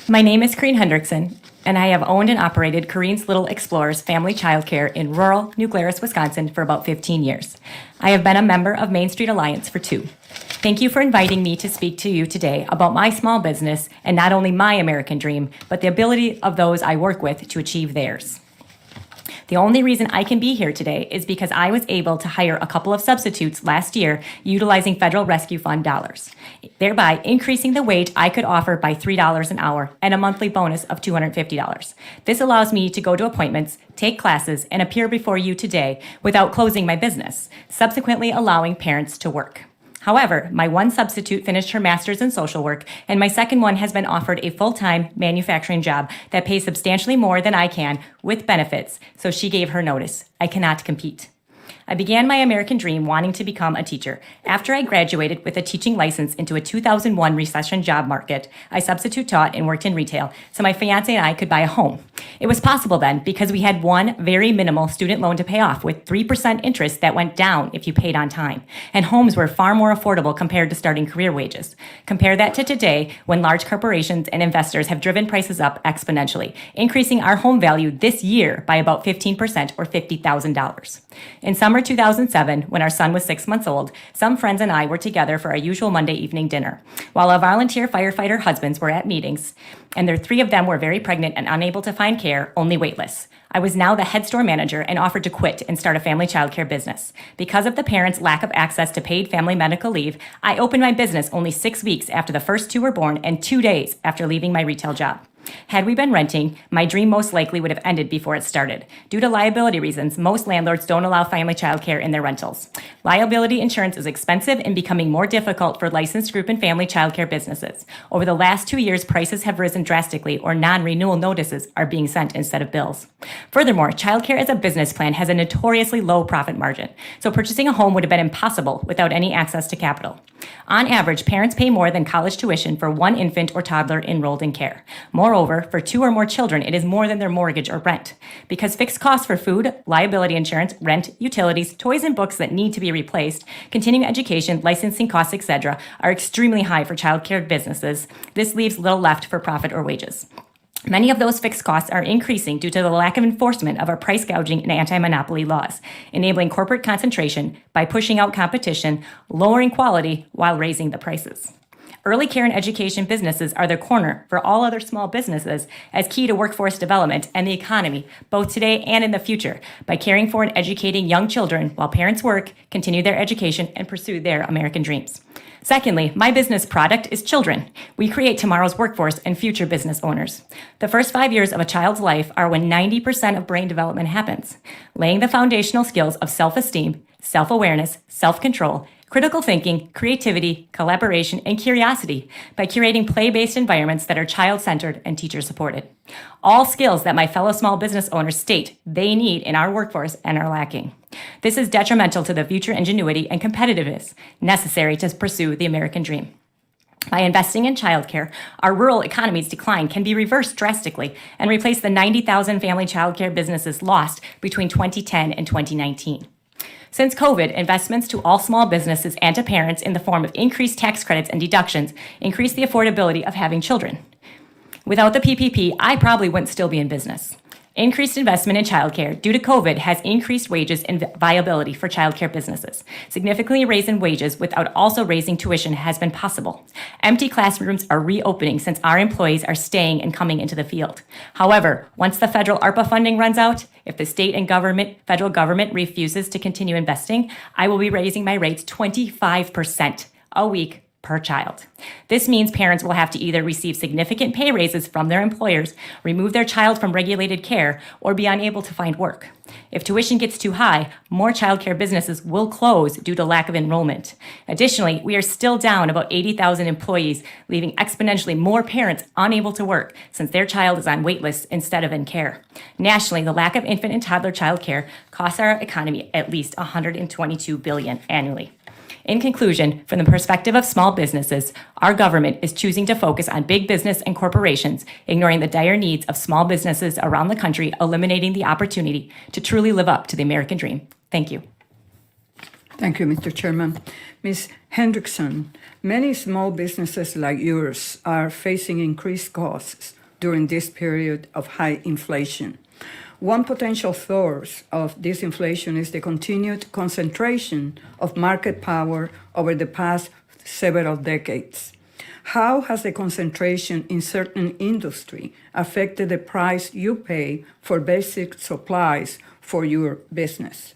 My name is Corrine Hendrickson, and I have owned and operated Corrine's Little Explorers Family Childcare in rural New Glarus, Wisconsin for about 15 years. I have been a member of Main Street Alliance for 2. Thank you for inviting me to speak to you today about my small business and not only my American dream, but the ability of those I work with to achieve theirs. The only reason I can be here today is because I was able to hire a couple of substitutes last year utilizing Federal Rescue Fund dollars, thereby increasing the wage I could offer by $3 an hour and a monthly bonus of $250. This allows me to go to appointments, take classes, and appear before you today without closing my business, subsequently allowing parents to work. However, my one substitute finished her master's in social work, and my second one has been offered a full-time manufacturing job that pays substantially more than I can with benefits, so she gave her notice. I cannot compete. I began my American dream wanting to become a teacher. After I graduated with a teaching license into a 2001 recession job market, I substitute taught and worked in retail, so my fiance and I could buy a home. It was possible then because we had one very minimal student loan to pay off with 3% interest that went down if you paid on time. And homes were far more affordable compared to starting career wages. Compare that to today when large corporations and investors have driven prices up exponentially, increasing our home value this year by about 15% or $50,000. In summer 2007, when our son was 6 months old, some friends and I were together for our usual Monday evening dinner. While our volunteer firefighter husbands were at meetings, and their 3 of them were very pregnant and unable to find care, only waitlist. I was now the head store manager and offered to quit and start a family childcare business. Because of the parents' lack of access to paid family medical leave, I opened my business only 6 weeks after the first 2 were born and 2 days after leaving my retail job. Had we been renting, my dream most likely would have ended before it started. Due to liability reasons, most landlords don't allow family childcare in their rentals. Liability insurance is expensive and becoming more difficult for licensed group and family childcare businesses. Over the last 2 years, prices have risen drastically, or non-renewal notices are being sent instead of bills. Furthermore, childcare as a business plan has a notoriously low profit margin, so purchasing a home would have been impossible without any access to capital. On average, parents pay more than college tuition for one infant or toddler enrolled in care. Moreover, for 2 or more children, it is more than their mortgage or rent. Because fixed costs for food, liability insurance, rent, utilities, toys and books that need to be replaced, continuing education, licensing costs, etc., are extremely high for childcare businesses, this leaves little left for profit or wages. Many of those fixed costs are increasing due to the lack of enforcement of our price gouging and anti-monopoly laws, enabling corporate concentration by pushing out competition, lowering quality while raising the prices. Early care and education businesses are the corner for all other small businesses as key to workforce development and the economy, both today and in the future, by caring for and educating young children while parents work, continue their education, and pursue their American dreams. Secondly, my business product is children. We create tomorrow's workforce and future business owners. The first 5 years of a child's life are when 90% of brain development happens, laying the foundational skills of self-esteem, self-awareness, self-control, critical thinking, creativity, collaboration, and curiosity by curating play-based environments that are child-centered and teacher-supported. All skills that my fellow small business owners state they need in our workforce and are lacking. This is detrimental to the future ingenuity and competitiveness necessary to pursue the American dream. By investing in childcare, our rural economy's decline can be reversed drastically and replace the 90,000 family childcare businesses lost between 2010 and 2019. Since COVID, investments to all small businesses and to parents in the form of increased tax credits and deductions increase the affordability of having children. Without the PPP, I probably wouldn't still be in business. Increased investment in childcare due to COVID has increased wages and viability for childcare businesses. Significantly raising wages without also raising tuition has been possible. Empty classrooms are reopening since our employees are staying and coming into the field. However, once the federal ARPA funding runs out, if the state and federal government refuses to continue investing, I will be raising my rates 25% a week per child. This means parents will have to either receive significant pay raises from their employers, remove their child from regulated care, or be unable to find work. If tuition gets too high, more childcare businesses will close due to lack of enrollment. Additionally, we are still down about 80,000 employees, leaving exponentially more parents unable to work since their child is on wait lists instead of in care. Nationally, the lack of infant and toddler childcare costs our economy at least $122 billion annually. In conclusion, from the perspective of small businesses, our government is choosing to focus on big business and corporations, ignoring the dire needs of small businesses around the country, eliminating the opportunity to truly live up to the American dream. Thank you. Thank you, Mr. Chairman. Ms. Hendrickson, many small businesses like yours are facing increased costs during this period of high inflation. One potential source of this inflation is the continued concentration of market power over the past several decades. How has the concentration in certain industry affected the price you pay for basic supplies for your business?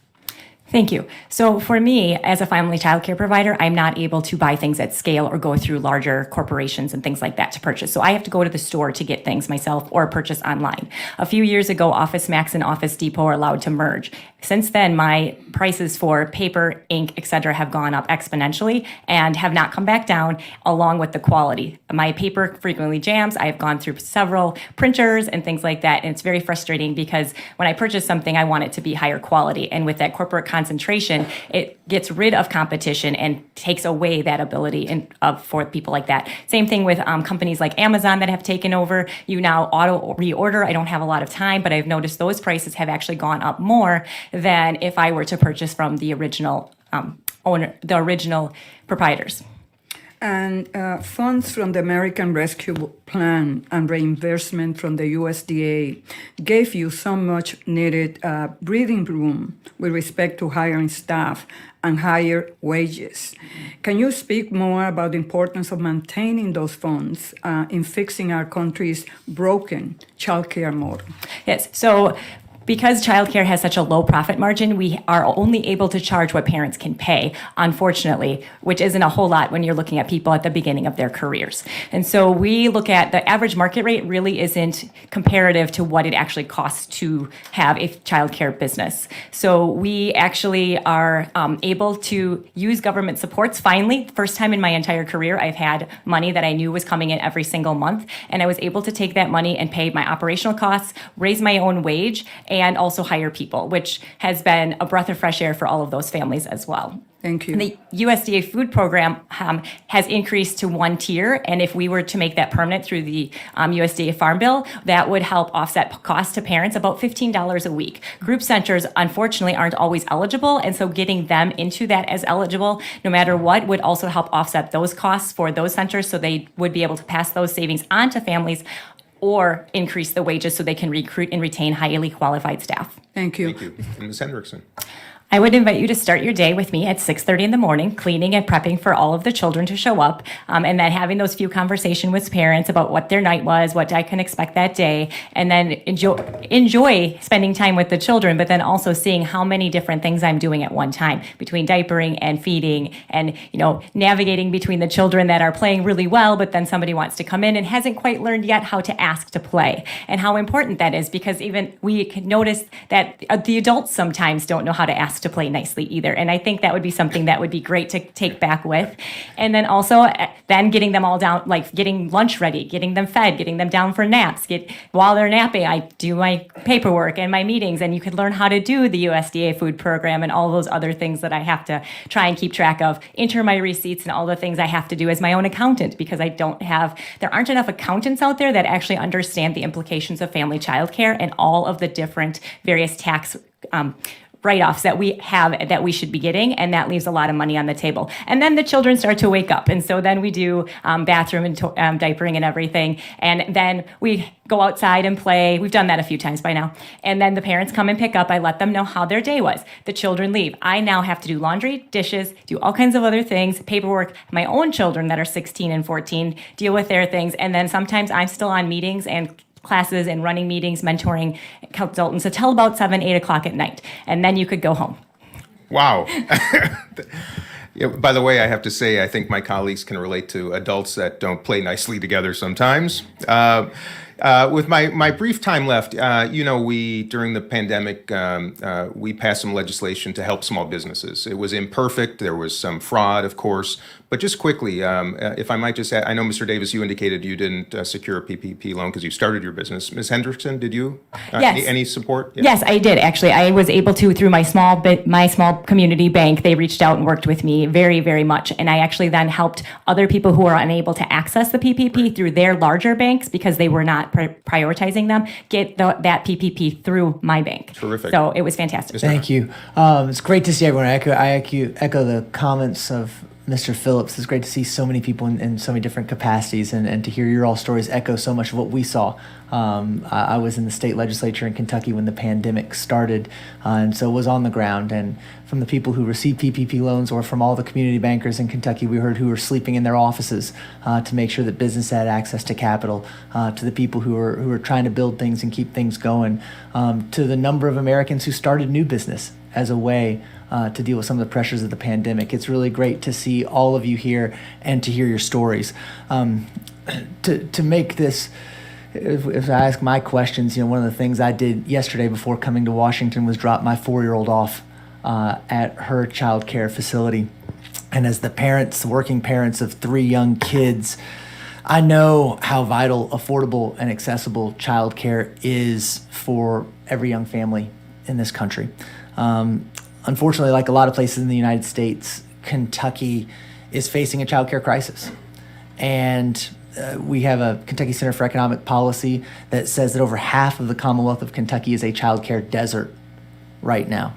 Thank you. So for me, as a family child care provider, I'm not able to buy things at scale or go through larger corporations and things like that to purchase. So I have to go to the store to get things myself or purchase online. A few years ago, Office Max and Office Depot are allowed to merge. Since then, my prices for paper, ink, etc. have gone up exponentially and have not come back down, along with the quality. My paper frequently jams. I've gone through several printers and things like that, and it's very frustrating because when I purchase something, I want it to be higher quality. And with that corporate concentration, it gets rid of competition and takes away that ability for people like that. Same thing with companies like Amazon that have taken over. You now auto reorder. I don't have a lot of time, but I've noticed those prices have actually gone up more than if I were to purchase from the original the original proprietors. And funds from the American Rescue Plan and reimbursement from the USDA gave you so much needed breathing room with respect to hiring staff and higher wages. Can you speak more about the importance of maintaining those funds in fixing our country's broken childcare model? Yes. So because childcare has such a low profit margin, we are only able to charge what parents can pay, unfortunately, which isn't a whole lot when you're looking at people at the beginning of their careers. And so we look at the average market rate really isn't comparative to what it actually costs to have a childcare business. So we actually are able to use government supports. Finally, first time in my entire career, I've had money that I knew was coming in every single month, and I was able to take that money and pay my operational costs, raise my own wage, and also hire people, which has been a breath of fresh air for all of those families as well. Thank you. The USDA food program has increased to one tier, and if we were to make that permanent through the USDA Farm Bill, that would help offset costs to parents about $15 a week. Group centers, unfortunately, aren't always eligible, and so getting them into that as eligible, no matter what, would also help offset those costs for those centers, so they would be able to pass those savings on to families or increase the wages so they can recruit and retain highly qualified staff. Thank you. Thank you. And Ms. Hendrickson. I would invite you to start your day with me at 6:30 in the morning, cleaning and prepping for all of the children to show up, and then having those few conversations with parents about what their night was, what I can expect that day, and then enjoy spending time with the children, but then also seeing how many different things I'm doing at one time, between diapering and feeding and, navigating between the children that are playing really well, but then somebody wants to come in and hasn't quite learned yet how to ask to play, and how important that is, because even we can notice that the adults sometimes don't know how to ask to play nicely either. And I think that would be something that would be great to take back with. And then also then getting them all down, like getting lunch ready, getting them fed, getting them down for naps. While they're napping, I do my paperwork and my meetings, and you could learn how to do the USDA food program and all those other things that I have to try and keep track of, enter my receipts and all the things I have to do as my own accountant, because there aren't enough accountants out there that actually understand the implications of family child care and all of the different various tax write-offs that we have that we should be getting, and that leaves a lot of money on the table. And then the children start to wake up, and so then we do bathroom and diapering and everything, and then we go outside and play. We've done that a few times by now. And then the parents come and pick up. I let them know how their day was. The children leave. I now have to do laundry, dishes, do all kinds of other things, paperwork. My own children that are 16 and 14 deal with their things, and then sometimes I'm still on meetings and classes and running meetings, mentoring consultants until about 7, 8 o'clock at night. And then you could go home. Wow. Yeah, by the way, I have to say, I think my colleagues can relate to adults that don't play nicely together sometimes. With my brief time left, we, during the pandemic, we passed some legislation to help small businesses. It was imperfect. There was some fraud, of course. But just quickly, if I might just add, I know, Mr. Davis, you indicated you didn't secure a PPP loan because you started your business. Ms. Hendrickson, did you? Yes. Any support? Yeah. Yes, I did, actually. I was able to, through my small community bank, they reached out and worked with me very, very much. And I actually then helped other people who were unable to access the PPP through their larger banks because they were not prioritizing them, get that PPP through my bank. Terrific. So it was fantastic. Thank you. It's great to see everyone. I echo the comments of Mr. Phillips, it's great to see so many people in so many different capacities and to hear your all stories echo so much of what we saw. I was in the state legislature in Kentucky when the pandemic started, and so was on the ground. And from the people who received PPP loans or from all the community bankers in Kentucky, we heard who were sleeping in their offices to make sure that business had access to capital, to the people who were trying to build things and keep things going, to the number of Americans who started new business as a way to deal with some of the pressures of the pandemic. It's really great to see all of you here and to hear your stories. To make this, if I ask my questions, one of the things I did yesterday before coming to Washington was drop my 4-year-old off at her child care facility. And as the working parents of 3 young kids, I know how vital, affordable, and accessible child care is for every young family in this country. Unfortunately, like a lot of places in the United States, Kentucky is facing a child care crisis. And we have a Kentucky Center for Economic Policy that says that over half of the Commonwealth of Kentucky is a child care desert right now.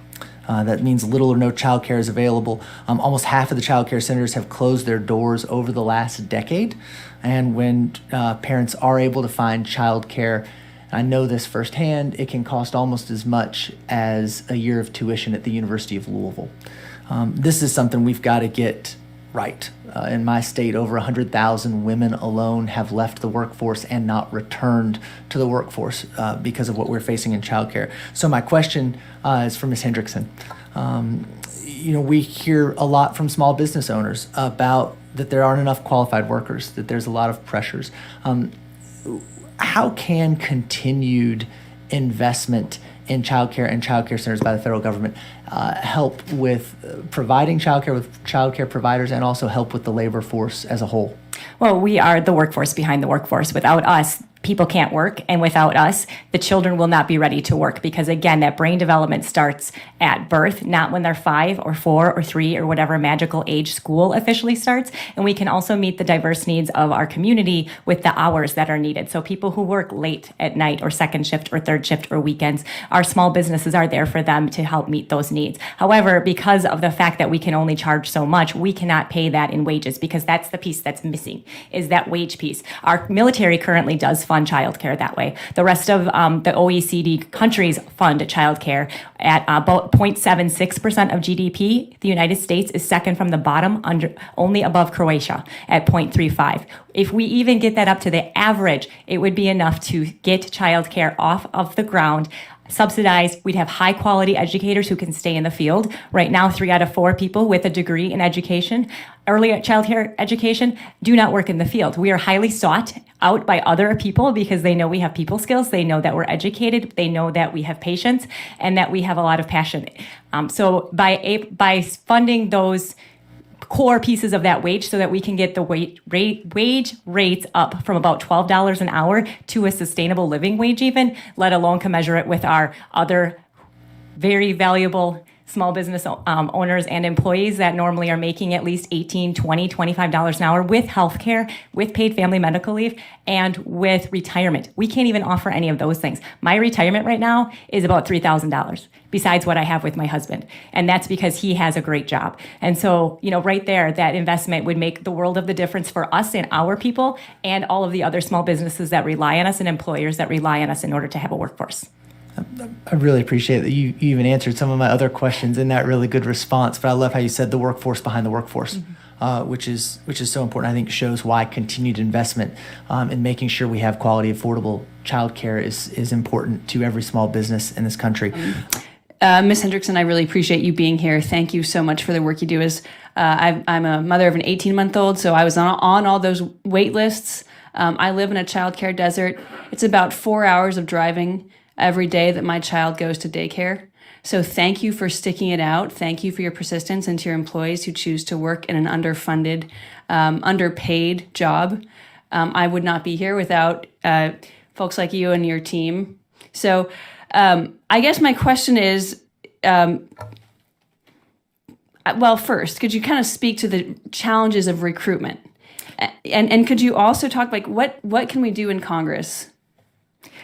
That means little or no child care is available. Almost half of the child care centers have closed their doors over the last decade. And when parents are able to find child care, I know this firsthand, it can cost almost as much as a year of tuition at the University of Louisville. This is something we've got to get right. In my state, over 100,000 women alone have left the workforce and not returned to the workforce because of what we're facing in childcare. So my question is for Ms. Hendrickson. We hear a lot from small business owners about that there aren't enough qualified workers, that there's a lot of pressures. How can continued investment in childcare and childcare centers by the federal government help with providing childcare with childcare providers and also help with the labor force as a whole? Well, we are the workforce behind the workforce. Without us, people can't work, and without us, the children will not be ready to work because, again, that brain development starts at birth, not when they're 5 or 4 or 3 or whatever magical age school officially starts. And we can also meet the diverse needs of our community with the hours that are needed. So people who work late at night or second shift or third shift or weekends, our small businesses are there for them to help meet those needs. However, because of the fact that we can only charge so much, we cannot pay that in wages because that's the piece that's missing, is that wage piece. Our military currently does fund childcare that way. The rest of the OECD countries fund childcare at about 0.76% of GDP. The United States is second from the bottom, only above Croatia at 0.35. If we even get that up to the average, it would be enough to get childcare off of the ground, subsidized. We'd have high quality educators who can stay in the field. Right now, 3 out of 4 people with a degree in education, early childcare education, do not work in the field. We are highly sought out by other people because they know we have people skills. They know that we're educated. They know that we have patience and that we have a lot of passion. So by funding those core pieces of that wage so that we can get the wage rates up from about $12 an hour to a sustainable living wage even, let alone commensurate with our other very valuable small business owners and employees that normally are making at least $18, $20, $25 an hour with health care, with paid family medical leave, and with retirement. We can't even offer any of those things. My retirement right now is about $3,000 besides what I have with my husband. And that's because he has a great job. And so, right there, that investment would make the world of the difference for us and our people and all of the other small businesses that rely on us and employers that rely on us in order to have a workforce. I really appreciate that you even answered some of my other questions in that really good response. But I love how you said the workforce behind the workforce, which is so important. I think shows why continued investment in making sure we have quality, affordable childcare is important to every small business in this country. Ms. Hendrickson, I really appreciate you being here. Thank you so much for the work you do. I'm a mother of an 18-month-old, so I was on all those wait lists. I live in a childcare desert. It's about 4 hours of driving every day that my child goes to daycare. So thank you for sticking it out. Thank you for your persistence, and to your employees who choose to work in an underfunded, underpaid job. I would not be here without folks like you and your team. So I guess my question is, first, could you kind of speak to the challenges of recruitment? And could you also talk what can we do in Congress?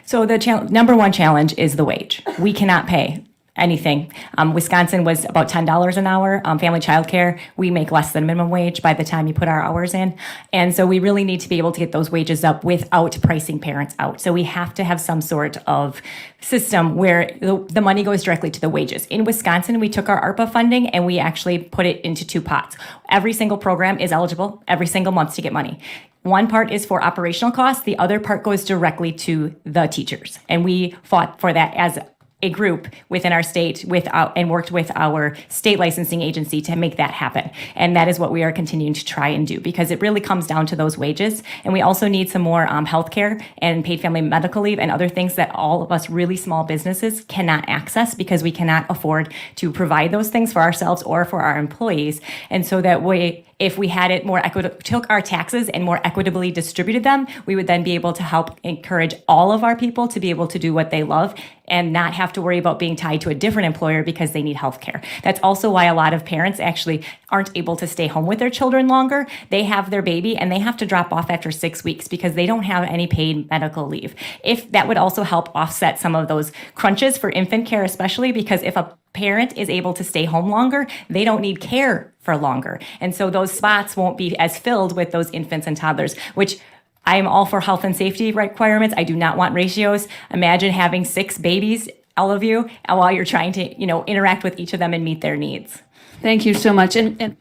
So the number one challenge is the wage. We cannot pay anything. Wisconsin was about $10 an hour. Family childcare, we make less than minimum wage by the time you put our hours in. And so we really need to be able to get those wages up without pricing parents out. So we have to have some sort of system where the money goes directly to the wages. In Wisconsin, we took our ARPA funding and we actually put it into two pots. Every single program is eligible every single month to get money. One part is for operational costs. The other part goes directly to the teachers. And we fought for that as a group within our state and worked with our state licensing agency to make that happen. And that is what we are continuing to try and do, because it really comes down to those wages. And we also need some more healthcare and paid family medical leave and other things that all of us really small businesses cannot access because we cannot afford to provide those things for ourselves or for our employees. And so that way, if we had it more took our taxes and more equitably distributed them, we would then be able to help encourage all of our people to be able to do what they love and not have to worry about being tied to a different employer because they need health care. That's also why a lot of parents actually aren't able to stay home with their children longer. They have their baby and they have to drop off after 6 weeks because they don't have any paid medical leave. If that would also help offset some of those crunches for infant care, especially because if a parent is able to stay home longer, they don't need care for longer. And so those spots won't be as filled with those infants and toddlers, which I am all for health and safety requirements. I do not want ratios. Imagine having 6 babies, all of you, while you're trying to, interact with each of them and meet their needs. Thank you so much. And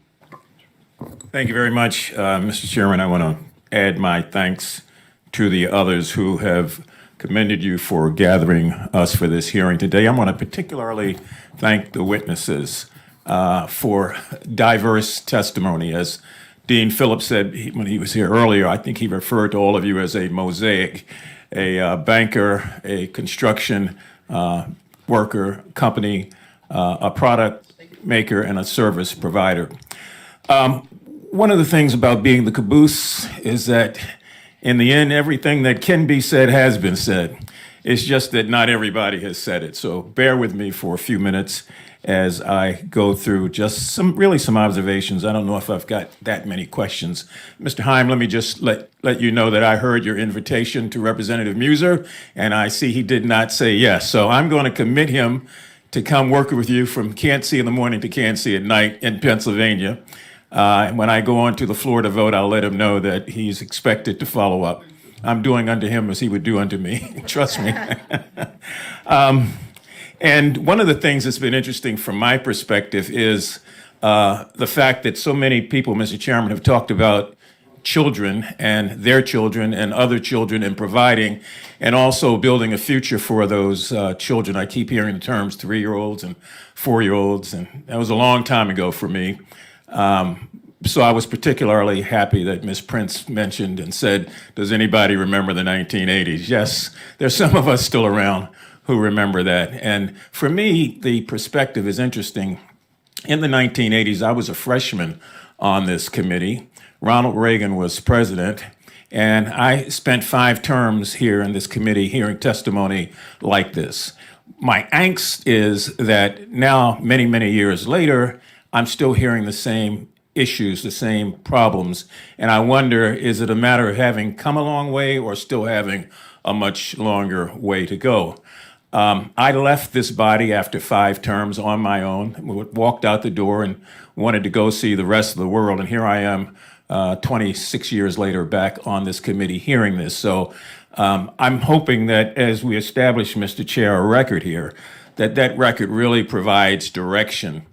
Thank you very much, Mr. Chairman. I want to add my thanks to the others who have commended you for gathering us for this hearing today. I want to particularly thank the witnesses for diverse testimony. As Dean Phillips said when he was here earlier, I think he referred to all of you as a mosaic, a banker, a construction worker, company, a product maker, and a service provider. One of the things about being the caboose is that in the end, everything that can be said has been said. It's just that not everybody has said it. So bear with me for a few minutes as I go through just some observations. I don't know if I've got that many questions. Mr. Heim, let me just let you know that I heard your invitation to Representative Muser, and I see he did not say yes. So I'm going to commit him to come work with you from can't see in the morning to can't see at night in Pennsylvania. When I go on to the floor to vote, I'll let him know that he's expected to follow up. I'm doing unto him as he would do unto me. Trust me. And one of the things that's been interesting from my perspective is the fact that so many people, Mr. Chairman, have talked about children and their children and other children and providing and also building a future for those children. I keep hearing the terms 3-year-olds and 4-year-olds, and that was a long time ago for me. So I was particularly happy that Ms. Prince mentioned and said, does anybody remember the 1980s? Yes, there's some of us still around who remember that. And for me, the perspective is interesting. In the 1980s, I was a freshman on this committee. Ronald Reagan was president, and I spent 5 terms here in this committee hearing testimony like this. My angst is that now, many, many years later, I'm still hearing the same issues, the same problems. And I wonder, is it a matter of having come a long way or still having a much longer way to go? I left this body after 5 terms on my own, walked out the door and wanted to go see the rest of the world. And here I am 26 years later back on this committee hearing this. So I'm hoping that as we establish, Mr. Chair, a record here, that record really provides direction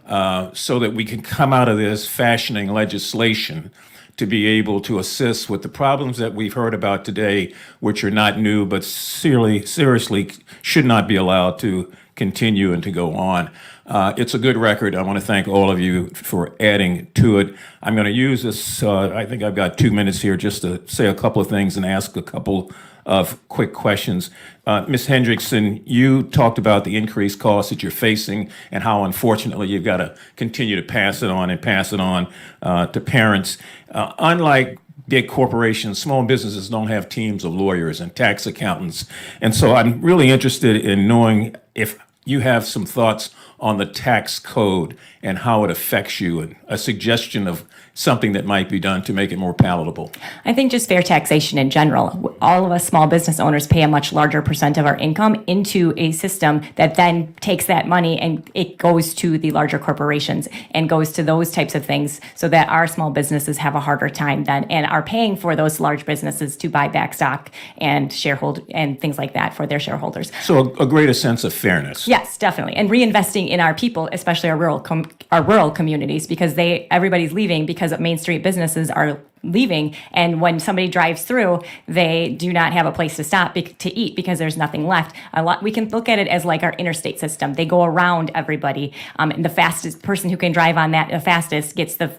so that we can come out of this fashioning legislation to be able to assist with the problems that we've heard about today, which are not new, but seriously should not be allowed to continue and to go on. It's a good record. I want to thank all of you for adding to it. I'm going to use this, I think I've got 2 minutes here just to say a couple of things and ask a couple of quick questions. Ms. Hendrickson, you talked about the increased costs that you're facing and how unfortunately you've got to continue to pass it on to parents. Unlike big corporations, small businesses don't have teams of lawyers and tax accountants. And so I'm really interested in knowing if you have some thoughts on the tax code and how it affects you, and a suggestion of something that might be done to make it more palatable. I think just fair taxation in general. All of us small business owners pay a much larger percent of our income into a system that then takes that money and it goes to the larger corporations and goes to those types of things, so that our small businesses have a harder time then and are paying for those large businesses to buy back stock and sharehold and things like that for their shareholders. So a greater sense of fairness. Yes, definitely. And reinvesting in our people, especially our rural communities, because everybody's leaving because Main Street businesses are leaving, and when somebody drives through, they do not have a place to stop to eat because there's nothing left. We can look at it as like our interstate system. They go around everybody, and the fastest person who can drive on that the fastest gets the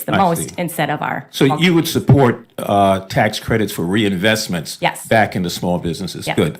I most see. instead of our. So you would support tax credits for reinvestments Yes. back into small businesses. Yes. Good.